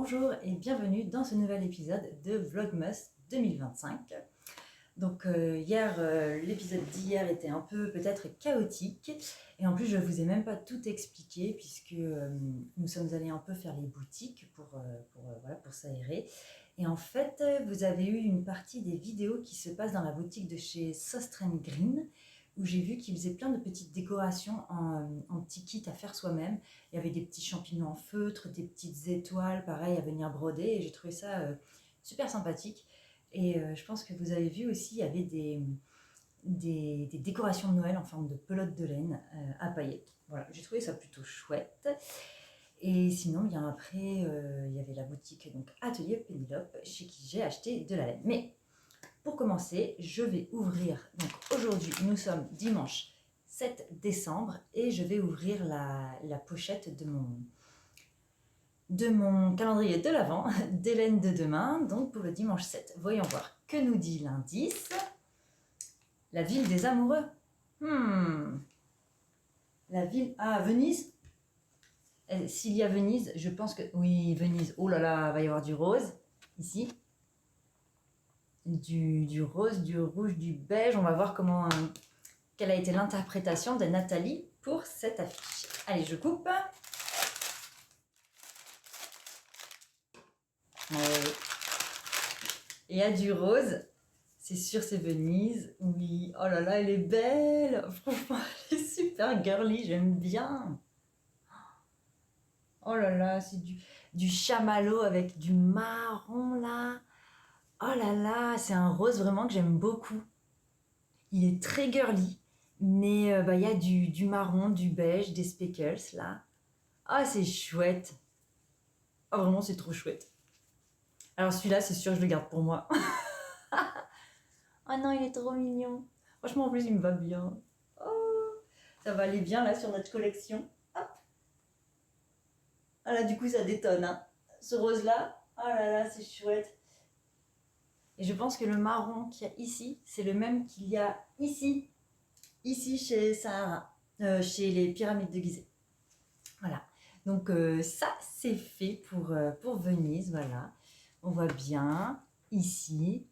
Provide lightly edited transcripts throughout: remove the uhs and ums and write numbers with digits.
Bonjour et bienvenue dans ce nouvel épisode de Vlogmas 2025. Donc l'épisode d'hier était un peu peut-être chaotique et en plus je vous ai même pas tout expliqué puisque nous sommes allés un peu faire les boutiques pour s'aérer. Et en fait vous avez eu une partie des vidéos qui se passent dans la boutique de chez Sostrand Green où j'ai vu qu'ils faisaient plein de petites décorations en petits kits à faire soi-même. Il y avait des petits champignons en feutre, des petites étoiles, pareil, à venir broder. Et j'ai trouvé ça super sympathique. Et je pense que vous avez vu aussi, il y avait des décorations de Noël en forme de pelote de laine à paillettes. Voilà, j'ai trouvé ça plutôt chouette. Et sinon, bien après, il y avait la boutique donc Atelier Pénélope, chez qui j'ai acheté de la laine. Mais pour commencer, je vais ouvrir, donc aujourd'hui nous sommes dimanche 7 décembre et je vais ouvrir la pochette de mon calendrier de l'Avent d'Hélène de demain, donc pour le dimanche 7. Voyons voir que nous dit l'indice. La ville des amoureux. La ville... Ah, Venise. S'il y a Venise, je pense que... Oui, Venise. Oh là là, il va y avoir du rose, ici. Du rose, du rouge, du beige. On va voir quelle a été l'interprétation de Nathalie pour cette affiche. Allez, je coupe. Et il y a du rose. C'est sûr, c'est Venise. Oui. Oh là là, elle est belle. Franchement, elle est super girly. J'aime bien. Oh là là, c'est du chamallow avec du marron là. Oh là là, c'est un rose vraiment que j'aime beaucoup. Il est très girly, mais il y a du marron, du beige, des speckles là. Ah, c'est chouette. Ah, vraiment, c'est trop chouette. Alors celui-là, c'est sûr, je le garde pour moi. Oh non, il est trop mignon. Franchement, en plus, il me va bien. Oh, ça va aller bien là sur notre collection. Hop. Ah là, du coup, ça détonne. Hein. Ce rose-là, oh là là, c'est chouette. Et je pense que le marron qu'il y a ici, c'est le même qu'il y a ici. Ici, chez Sahara. Chez les pyramides de Gizeh. Voilà. Donc ça, c'est fait pour Venise. Voilà. On voit bien ici.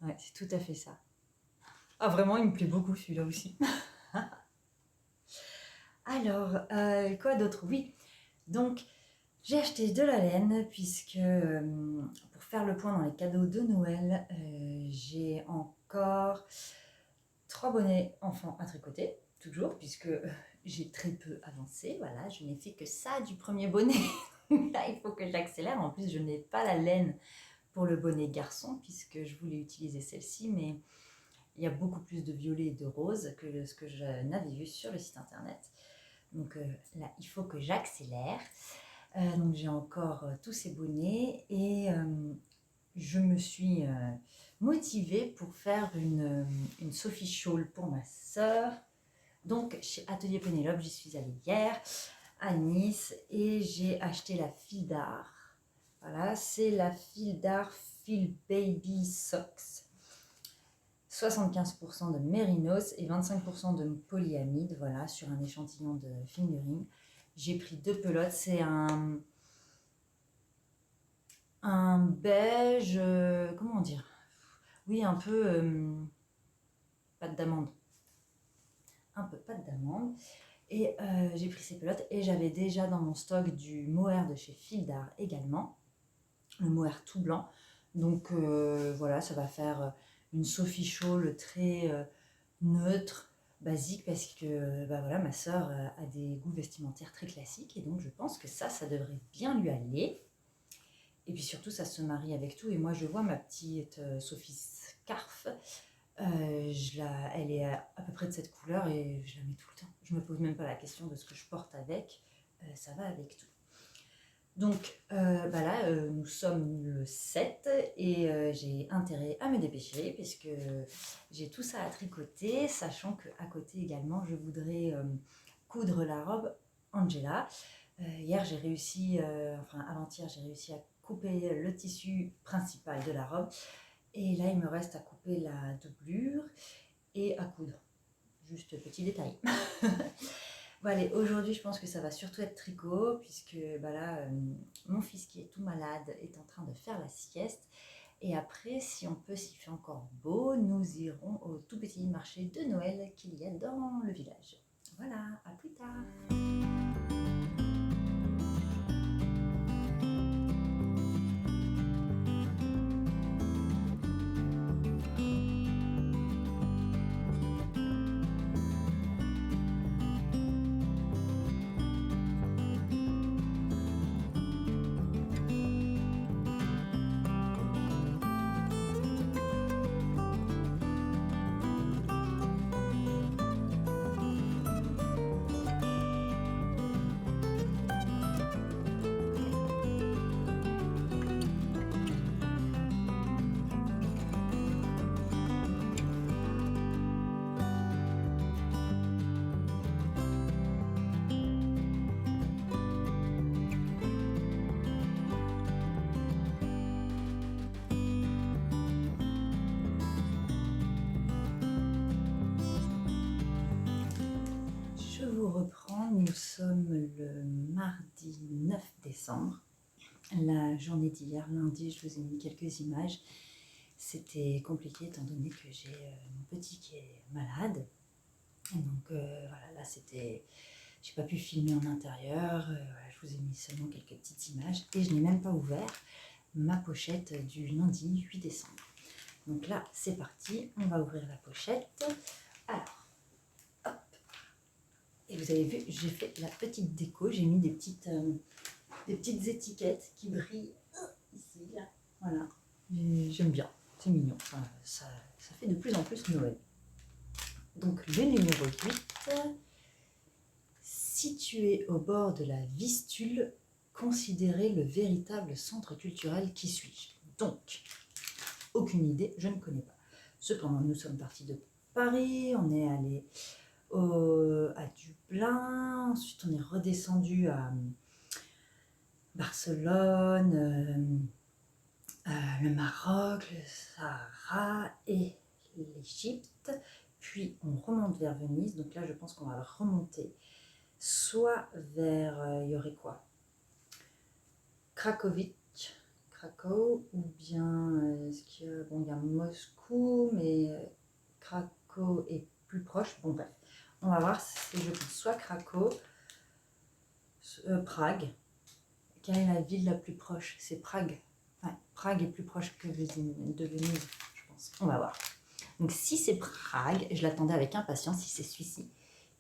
Ouais, c'est tout à fait ça. Ah, vraiment, il me plaît beaucoup celui-là aussi. Alors, quoi d'autre? Oui, donc j'ai acheté de la laine puisque pour faire le point dans les cadeaux de Noël, j'ai encore 3 bonnets enfants à tricoter, toujours, puisque j'ai très peu avancé. Voilà, je n'ai fait que ça du premier bonnet. Là, il faut que j'accélère. En plus, je n'ai pas la laine pour le bonnet garçon puisque je voulais utiliser celle-ci, mais il y a beaucoup plus de violet et de rose que ce que je n'avais vu sur le site internet. Donc là, il faut que j'accélère. Donc j'ai encore tous ces bonnets et je me suis motivée pour faire une Sophie Shawl pour ma sœur. Donc chez Atelier Pénélope, j'y suis allée hier à Nice et j'ai acheté la file d'art. Voilà, c'est la file d'art Feel Baby Socks. 75% de mérinos et 25% de polyamide, voilà, sur un échantillon de fingering. J'ai pris 2 pelotes, c'est un beige, comment dire? Oui, un peu pâte d'amande. Un peu pâte d'amande. Et j'ai pris ces pelotes et j'avais déjà dans mon stock du mohair de chez Fil d'Art également. Le mohair tout blanc. Donc voilà, ça va faire une Sophie Shawl très neutre, basique, parce que voilà, ma sœur a des goûts vestimentaires très classiques et donc je pense que ça devrait bien lui aller. Et puis surtout, ça se marie avec tout. Et moi, je vois ma petite Sophie Scarf. Elle est à peu près de cette couleur et je la mets tout le temps. Je me pose même pas la question de ce que je porte avec. Ça va avec tout. Donc là, nous sommes le 7 et j'ai intérêt à me dépêcher puisque j'ai tout ça à tricoter, sachant qu'à côté également, je voudrais coudre la robe Angela. Hier, j'ai réussi, avant-hier, j'ai réussi à couper le tissu principal de la robe. Et là, il me reste à couper la doublure et à coudre. Juste petit détail. Bon, allez, aujourd'hui, je pense que ça va surtout être tricot, puisque bah là, mon fils qui est tout malade est en train de faire la sieste. Et après, si on peut, s'il fait encore beau, nous irons au tout petit marché de Noël qu'il y a dans le village. Voilà, à plus tard. Je vous reprends, nous sommes le mardi 9 décembre. La journée d'hier, lundi, je vous ai mis quelques images. C'était compliqué étant donné que j'ai mon petit qui est malade. Et donc voilà, là c'était... J'ai pas pu filmer en intérieur. Voilà, je vous ai mis seulement quelques petites images. Et je n'ai même pas ouvert ma pochette du lundi 8 décembre. Donc là, c'est parti. On va ouvrir la pochette. Alors, hop. Et vous avez vu, j'ai fait la petite déco. J'ai mis des petites étiquettes qui brillent ici, là. Voilà. J'aime bien. C'est mignon. Enfin, ça fait de plus en plus Noël. Donc le numéro 8. Situé au bord de la Vistule, considérez le véritable centre culturel. Qui suis-je? Donc, aucune idée, je ne connais pas. Cependant, nous sommes partis de Paris, on est allé à Dublin, ensuite on est redescendu à Barcelone, le Maroc, le Sahara et l'Égypte. Puis on remonte vers Venise, donc là je pense qu'on va remonter soit vers, il y aurait quoi? Krakow, ou bien, est-ce qu'il y a, bon, il y a Moscou, mais Krakow est plus proche. Bon, bref, on va voir si je pense soit Krakow, Prague. Quelle est la ville la plus proche? C'est Prague. Enfin, Prague est plus proche que de Venise, je pense. On va voir. Donc, si c'est Prague, je l'attendais avec impatience, si c'est celui-ci,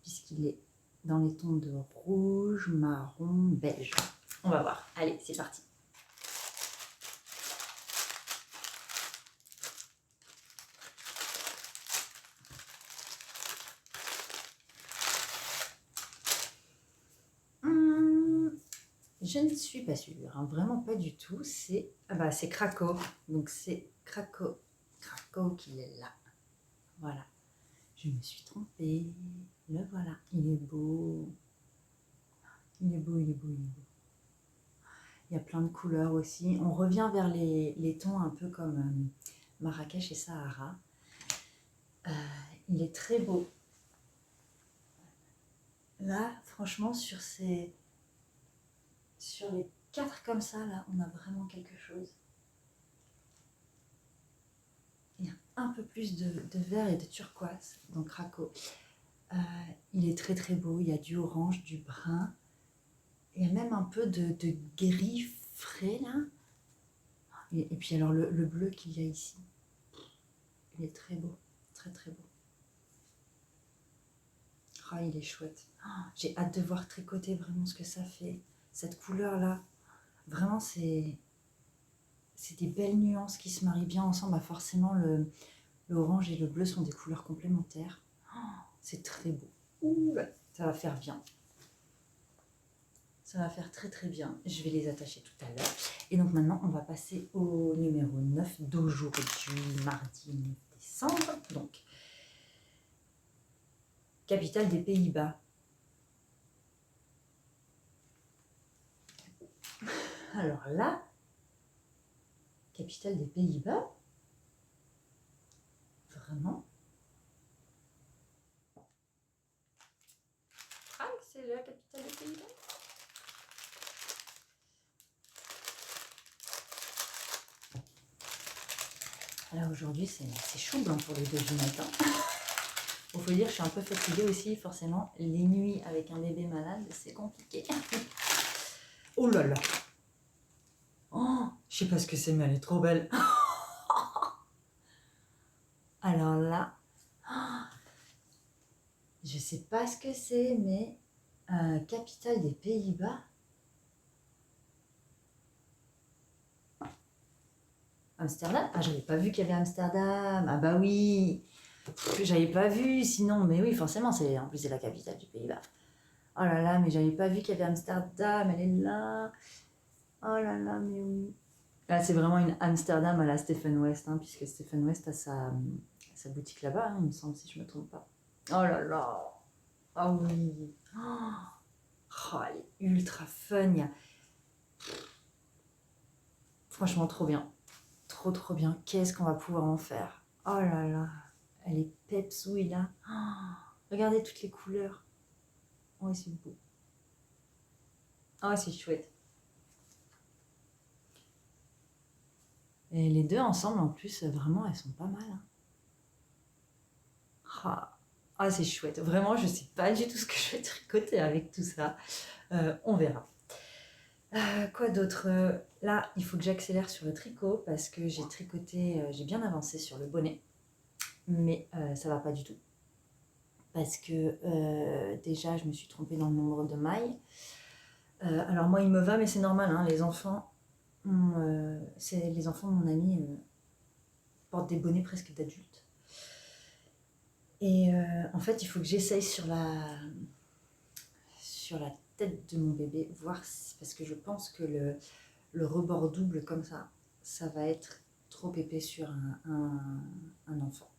puisqu'il est dans les tons de rouge, marron, beige. On va voir. Allez, c'est parti. Je ne suis pas sûre, hein, vraiment pas du tout. C'est Krakow. Donc c'est Krakow qui est là. Voilà. Je me suis trompée. Le voilà. Il est beau. Il est beau. Il y a plein de couleurs aussi. On revient vers les tons un peu comme Marrakech et Sahara. Il est très beau. Là, franchement, sur les 4 comme ça, là, on a vraiment quelque chose. Il y a un peu plus de vert et de turquoise dans Krakow. Il est très très beau. Il y a du orange, du brun. Il y a même un peu de gris frais là. Et puis alors le bleu qu'il y a ici. Il est très beau. Très très beau. Ah, il est chouette. J'ai hâte de voir tricoter vraiment ce que ça fait. Cette couleur là. Vraiment c'est des belles nuances qui se marient bien ensemble. Forcément l'orange et le bleu sont des couleurs complémentaires. C'est très beau. Ouh, ça va faire bien. Ça va faire très très bien. Je vais les attacher tout à l'heure. Et donc maintenant, on va passer au numéro 9 d'aujourd'hui, mardi 9 décembre. Donc, capitale des Pays-Bas. Alors là, capitale des Pays-Bas. Vraiment. Prague, c'est aujourd'hui, c'est chaud hein, pour les 2 du matin. Il faut dire, je suis un peu fatiguée aussi, forcément. Les nuits avec un bébé malade, c'est compliqué. Oh là là. Oh, je sais pas ce que c'est, mais elle est trop belle. Alors là, je sais pas ce que c'est, mais capitale des Pays-Bas. Amsterdam? Ah, j'avais pas vu qu'il y avait Amsterdam. Ah bah oui. J'avais pas vu, sinon, mais oui, forcément, en plus c'est la capitale du Pays-Bas. Oh là là, mais j'avais pas vu qu'il y avait Amsterdam, elle est là. Oh là là, mais oui. Là, c'est vraiment une Amsterdam à la Stephen West, hein, puisque Stephen West a sa boutique là-bas, hein, il me semble, si je me trompe pas. Oh là là. Ah oui. Oh, elle est ultra fun. Franchement, trop bien. Trop, trop bien. Qu'est-ce qu'on va pouvoir en faire? Oh là là. Elle est pepsouille là. Regardez toutes les couleurs. Oh, c'est beau. Oh, c'est chouette. Et les deux ensemble, en plus, vraiment, elles sont pas mal. Hein. Ah, c'est chouette. Vraiment, je sais pas du tout ce que je vais tricoter avec tout ça. On verra. Quoi d'autre? Là, il faut que j'accélère sur le tricot parce que j'ai tricoté, j'ai bien avancé sur le bonnet. Mais ça va pas du tout. Parce que déjà, je me suis trompée dans le nombre de mailles. Alors moi, il me va, mais c'est normal. Hein, les enfants de mon ami portent des bonnets presque d'adultes. Et en fait, il faut que j'essaye sur la tête de mon bébé, voir si, parce que je pense que le rebord double comme ça va être trop épais sur un enfant.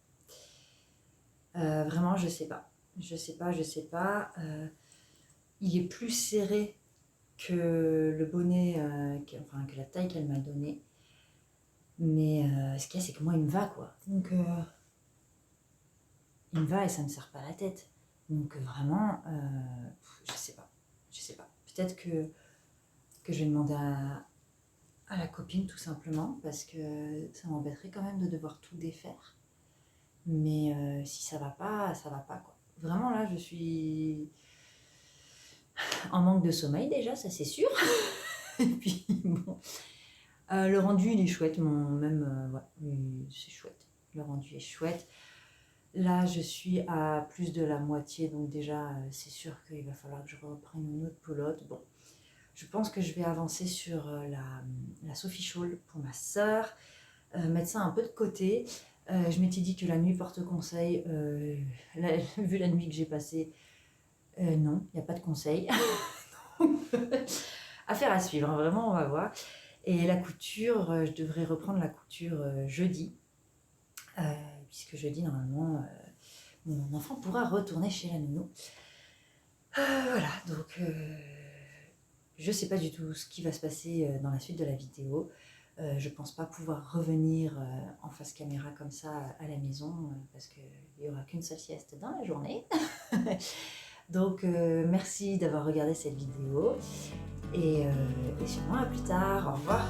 Vraiment, je sais pas. Je sais pas. Il est plus serré que le bonnet, que la taille qu'elle m'a donnée. Mais ce qu'il y a, c'est que moi, il me va, quoi. Donc, il me va et ça me serre pas la tête. Donc, vraiment, je sais pas. Peut-être que je vais demander à la copine, tout simplement, parce que ça m'embêterait quand même de devoir tout défaire. Mais si ça va pas, quoi. Vraiment, là, je suis en manque de sommeil, déjà, ça c'est sûr. Et puis, bon. Le rendu, il est chouette, c'est chouette. Le rendu est chouette. Là, je suis à plus de la moitié, donc déjà, c'est sûr qu'il va falloir que je reprenne une autre pelote. Bon, je pense que je vais avancer sur la Sophie Scholl pour ma sœur, mettre ça un peu de côté. Je m'étais dit que la nuit porte conseil. Vu la nuit que j'ai passée, non, il n'y a pas de conseil. Affaire à suivre, hein, vraiment, on va voir. Et la couture, je devrais reprendre la couture jeudi. Puisque jeudi, normalement, mon enfant pourra retourner chez la nounou. Voilà, donc je ne sais pas du tout ce qui va se passer dans la suite de la vidéo. Je pense pas pouvoir revenir en face caméra comme ça à la maison parce qu'il n'y aura qu'une seule sieste dans la journée. Donc merci d'avoir regardé cette vidéo et sûrement à plus tard. Au revoir.